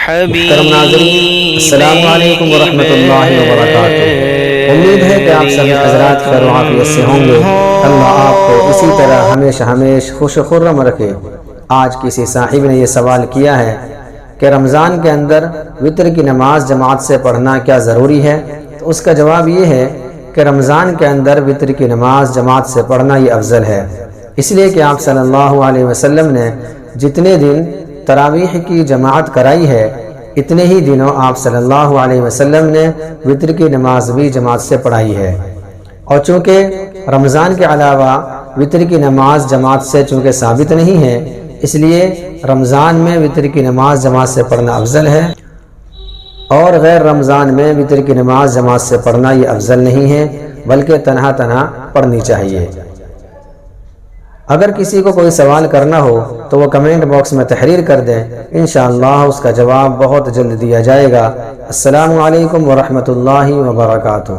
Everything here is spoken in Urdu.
محترم ناظرین، السلام علیکم ورحمۃ اللہ وبرکاتہ۔ امید ہے کہ آپ سبھی حضرات خیر و عافیت سے ہوں گے۔ اللہ آپ کو اسی طرح ہمیشہ خوش و خرم رکھے۔ آج کسی صاحب نے یہ سوال کیا ہے کہ رمضان کے اندر وتر کی نماز جماعت سے پڑھنا کیا ضروری ہے؟ تو اس کا جواب یہ ہے کہ رمضان کے اندر وتر کی نماز جماعت سے پڑھنا یہ افضل ہے، اس لیے کہ آپ صلی اللہ علیہ وسلم نے جتنے دن تراویح کی جماعت کرائی ہے، اتنے ہی دنوں آپ صلی اللہ علیہ وسلم نے وتر کی نماز بھی جماعت سے پڑھائی ہے۔ اور چونکہ رمضان کے علاوہ وتر کی نماز جماعت سے چونکہ ثابت نہیں ہے، اس لیے رمضان میں وتر کی نماز جماعت سے پڑھنا افضل ہے، اور غیر رمضان میں وتر کی نماز جماعت سے پڑھنا یہ افضل نہیں ہے، بلکہ تنہا تنہا پڑھنی چاہیے۔ اگر کسی کو کوئی سوال کرنا ہو تو وہ کمنٹ باکس میں تحریر کر دیں، انشاءاللہ اس کا جواب بہت جلد دیا جائے گا۔ السلام علیکم ورحمۃ اللہ وبرکاتہ۔